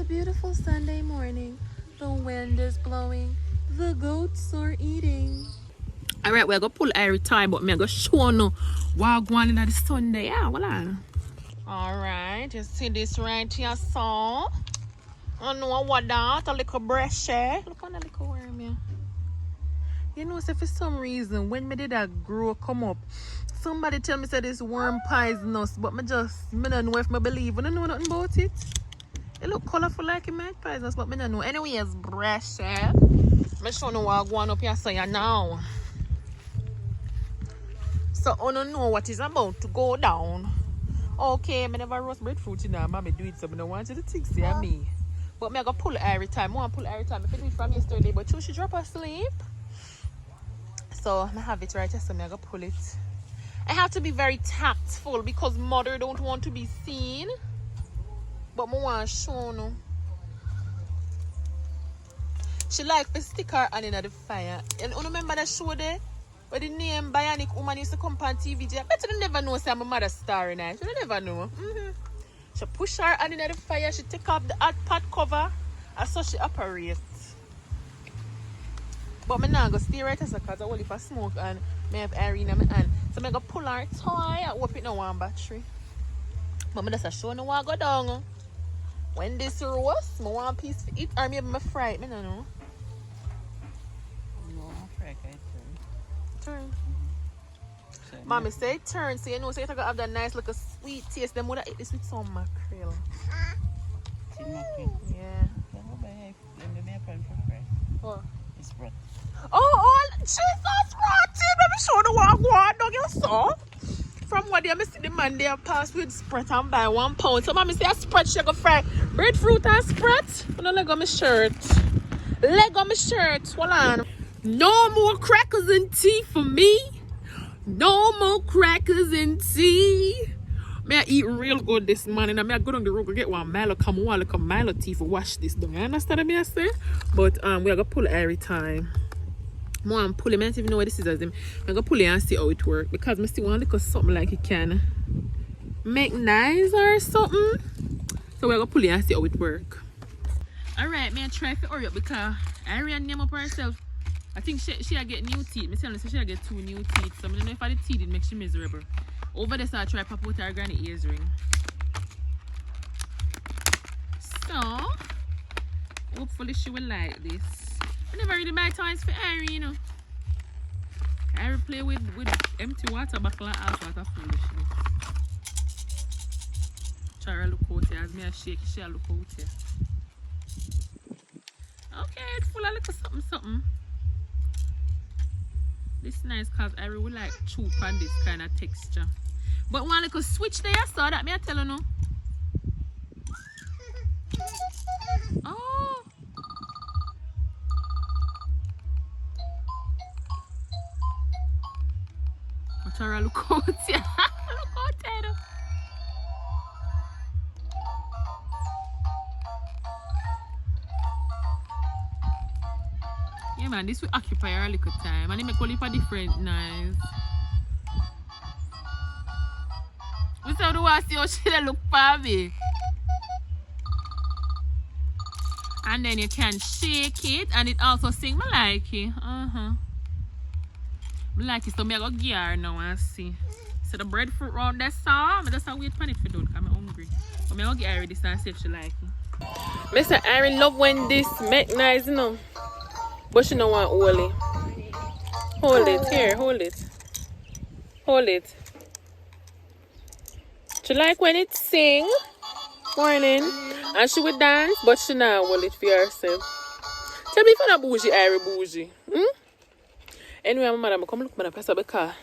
beautiful Sunday morning. The wind is blowing. The goats are eating. Alright, we're gonna pull every time, but me gonna show no what going in the Sunday. Yeah, hold on. Alright, you see this right here, so I know what that, a little brush. Look on the little worm here. You know, so for some reason, when me did that grow come up, somebody tell me say this worm poisonous, but me don't know if me believe. I don't know nothing about it. It look colorful like it might poisonous, but me don't know. Anyways, brush. Me show you what going up here, so you now. So I don't know what is about to go down. Okay, I never roast breadfruit in there. Mommy do it, so I don't want you to think say me. But me I go pull it every time. I want to pull it every time. If I do it from yesterday, but she drop asleep. So I have it right here, so I go pull it. I have to be very tactful because mother don't want to be seen. But I want to show you. She like to stick her hand in the fire. And you remember that show there? Where the name Bionic Woman used to come on TV. I bet you never know say I'm a mother star in it. You never know. She push her hand in the fire. She take off the hot pot cover. And so she operates. But I'm not going to stay right as because I will if I smoke and I have air in my hand. So I'm going to pull her toy and hope it no one battery. But I'm just showing you what go down. When this roast, I want a piece to eat or maybe I fry it. I don't know. No, I fry it. Turn. Mommy say turn, so you know, so you're going to have that nice little sweet taste. Then would I eat this with some mackerel? Yeah. What? It's bread. Oh, Jesus, Ratty! Let me show you what I want, dog, you saw? From what day I see the man there pass with spread and buy £1. So mommy say a spread she go fry breadfruit and spread. No leg on my shirt. Leg on my shirt. Hold on. No more crackers and tea for me. No more crackers and tea. May I eat real good this morning. I may I go down the road and get one Milo. Come on, like a Milo tea for wash this down. You understand what I say? But we're gonna pull it every time. More and pull it. I don't even know where this is. I'm gonna pull it and see how it works. Because I still want to look at something like it can make nice or something. So we're gonna pull it and see how it works. Alright, may I try to hurry up because I ran name up herself. I think she'll get new teeth. I tell her she'll get 2 new teeth. So I don't know if I the teeth it makes she miserable. Over there, so I try to pop out her granny ears ring. So, hopefully she will like this. I never really buy toys for Ari, you know. I play with empty water bottle and half water foolishness. Try to look out here. As me I shake, she'll look out here. Okay, it's full of little something. This nice because I really like chew on this kind of texture. But one little switch there, so that me I tell you no. Oh. I try to look out here. Look out there. Yeah man, this will occupy a little time and it make all for different nice. We said we want to see how she look for me. And then you can shake it and it also sing. I like it. I like it, so I'm going to get her now and see. So the breadfruit round there, so I just wait for it for done because I'm hungry. But I'm going to get her this and see if she like it. Mr. Irene love when this make nice, you know. But she don't want hold it. Hold it, here, hold it. Hold it. She like when it sing, morning, and she would dance, but she not hold it for herself. Tell me if I'm not bougie, Irie bougie. Anyway, my mother, come look at my person because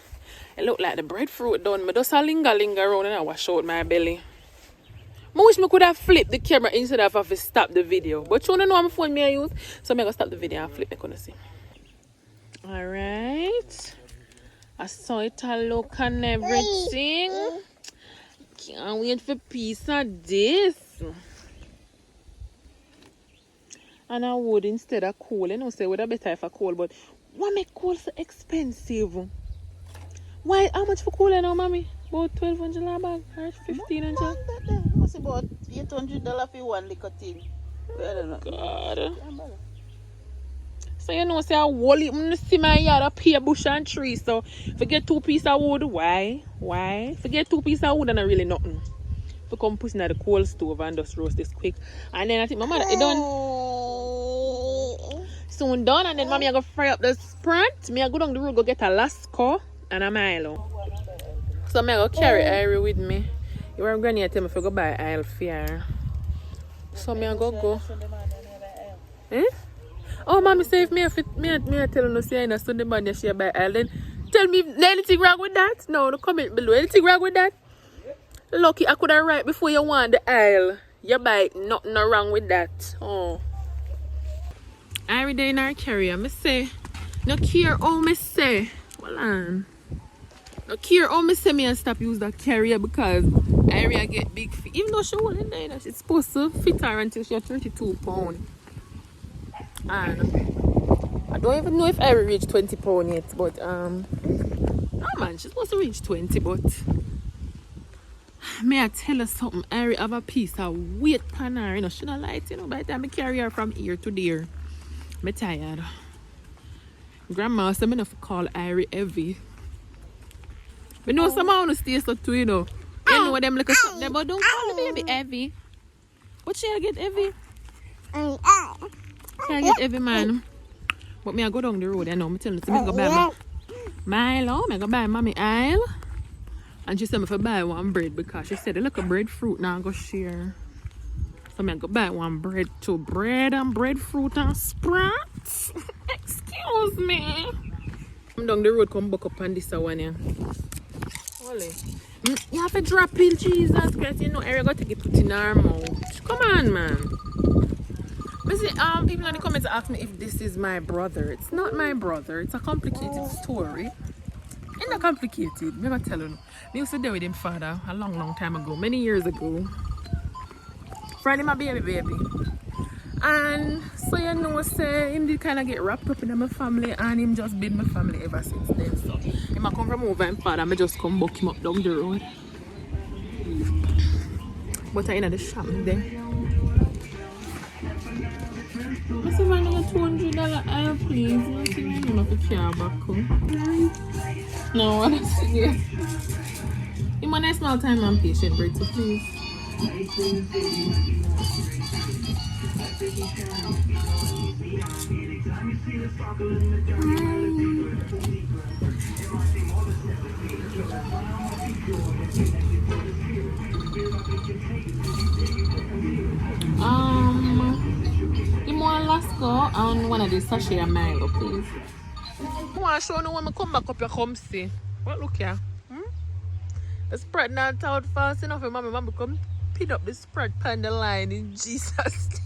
it look like the breadfruit done. I just linger around and I wash out my belly. I wish I could have flipped the camera instead of having to stop the video. But you don't know my phone I use, so I'm going to stop the video and flip it. Gonna see. Alright. I saw it a look and everything. Can't wait for a piece of this. And I would instead of coal. You know, say would have better if I coal, but why make coal so expensive? Why? How much for coal now, mommy? About $1,200 a bag or $1,500? What's about $800 for one little thing? God. So you know, say I wall it, see my yard up here, bush and tree. So forget 2 pieces of wood. Why? Forget 2 pieces of wood and not really nothing. To come pushing at the coal stove and just roast this quick. And then I think my mother it done. Soon done, and then mommy I go fry up the sprint. Me I go down the road go get a Lasco and a Milo. So me I go carry Irie with me. Your granny tell me if I go buy aisle fair. So me I go. Eh? Oh, mommy say if me I tell her say on Sunday morning she buy aisle, then tell me anything wrong with that? No, comment below. Anything wrong with that? Lucky I could have write before you want the aisle. You buy nothing wrong with that. Oh. Every day in our carrier, me say, no care how me say. Hold on. No care how me say me and stop use that carrier because area get big feet. Even though she wasn't there, she's supposed to fit her until she's 32 pounds. And I don't even know if I reach 20 pounds yet, but no man, she's supposed to reach 20, but may I tell her something? I have a piece of weight on her, you know, she not light, you know, by the time I carry her from here to there. I'm tired. Grandma said me not call Irie heavy. But know some want to stay so too, you know. You know them like a something, but don't call the baby heavy. What shall I get heavy? Can I get heavy, man? But me I go down the road, you know. I'm telling you, I go buy Milo, I go buy mommy aisle. And she said me for buy one bread because she said, look a breadfruit now I go share. So I go buy one bread too. Bread and breadfruit and sprouts. Excuse me. I'm down the road, come back up on this one here. Holy. You have to drop it, Jesus Christ. You know, Eric got to take it put in her mouth. Come on, man. But see, people in the comments ask me if this is my brother. It's not my brother. It's a complicated story. It's not complicated. I'm going to tell you. I used to deal with him father a long time ago. Many years ago. Friday my baby. And so you know say him did kind of get wrapped up in my family and him just been my family ever since then. So him I come from over and father I just come buck him up down the road. But I in the shop there. I see if I know $200 aisle please. I see if I know if I care back home. No, I don't see it. Him a nice small time and patient break so please. You want Lasco and one of these sachet of Milo, please. I want to show you when I come back up, you come see. What look here? The spread not out fast enough for mommy come pin up the spread pan the line in Jesus.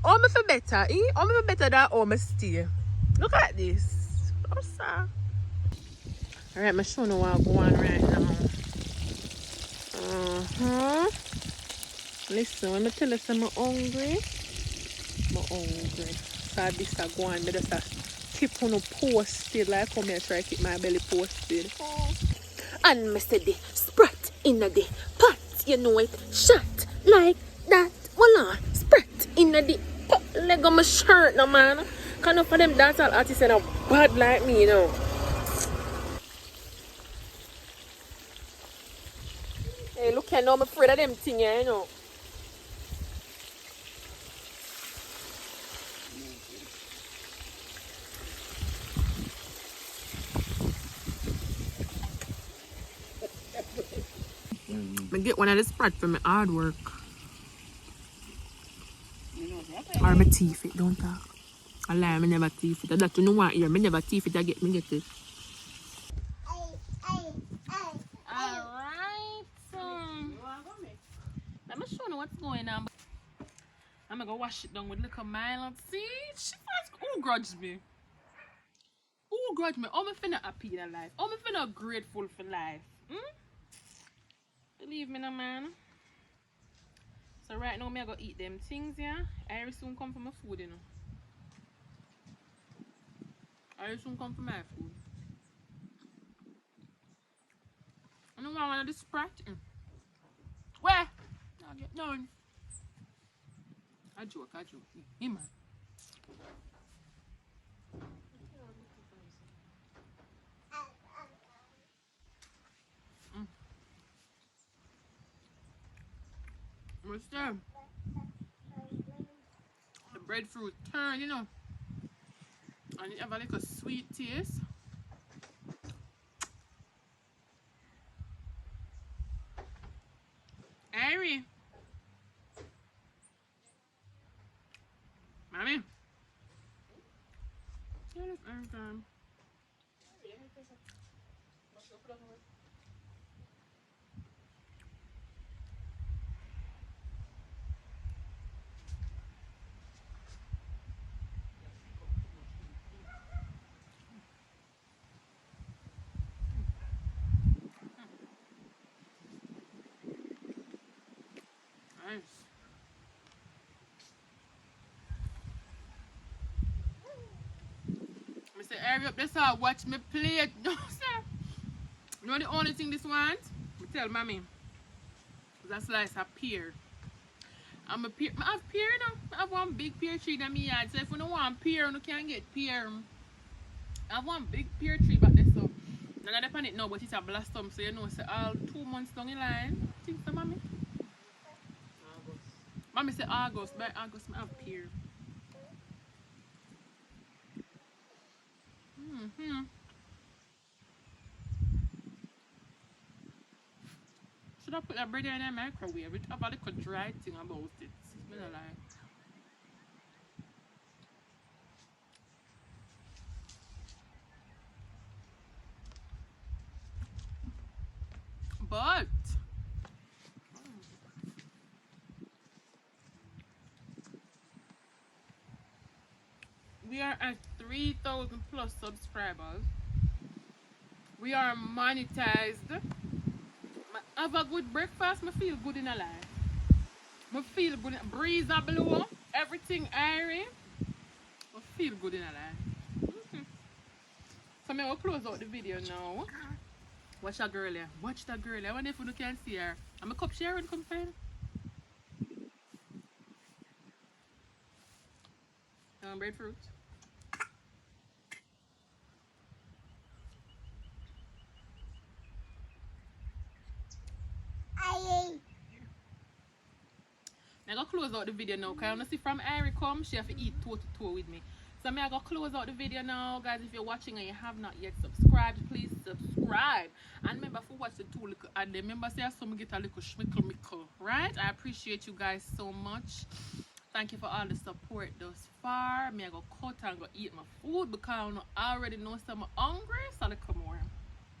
Oh, me for better, eh? Oh, me for better than oh, me stay. Look at this. Oh, sir. Alright, I'm showing you what I'm going right now. Listen, when I tell you I'm hungry, I'm hungry. So this is going, I just keep on posted like how I try to keep my belly posted. And I said the spread in the pot, you know it, shot like that. Hold on, spread in the leg of my shirt now, man. Kind of for them dancehall artists and bad like me, you know. Hey, look here now, I'm afraid of them things, you know. I get one of the spread for my hard work. Or my teeth it, don't talk. I lie, I never teeth it. That you know what here, I never teeth it, I get it. Alright. Let me show you what's going on. I'm gonna go wash it down with little Milo. See? She first who grudged me? Who grudged me? Oh, me finna happy in life. Oh, me finna grateful for life. Believe me, no man. So right now, me I go eat them things, yeah. I will soon come for my food, you know. I will soon come for my food. I don't want one of this Sprite. Where? I'll get done. I joke. Hey, man. What's that? The breadfruit turn, you know. And it have a little sweet taste. Harry. Mommy. Yeah, that's every time. Nice. I say, hurry up, this all watch me play it. No, sir. You know the only thing this wants? I tell mommy. That slice of pear. I'm a pear. I have pear now. I have one big pear tree in my yard. So if you don't want pear, you can get pear. I have one big pear tree back there, so I'm not depend it now, but it's a blossom, so you know, so all 2 months down the line. Think so, mommy? August. Mommy say August. By August, I have pear. Mm-hmm. Should I put that bread in the microwave? It have a little dry thing about it. I don't like. But we are at 3,000 plus subscribers. We are monetized. I have a good breakfast. I feel good in a life. I feel good. Breeze a blow. Everything airy. I feel good in a life. So I'm going to close out the video now. Watch that girl here. Watch that girl here. I wonder if you can see her. I'm a cup share and come find. Breadfruit. I'm going to close out the video now because I want to see from Irie come, she have to eat toe to toe with me. So I'm going to close out the video now. Guys, if you're watching and you have not yet subscribed, please subscribe. And remember, for watch the two little ad, remember say some get a little schmickle, right? I appreciate you guys so much. Thank you for all the support thus far. I'm going to cut and go eat my food because I already know I'm hungry, so I'll come more.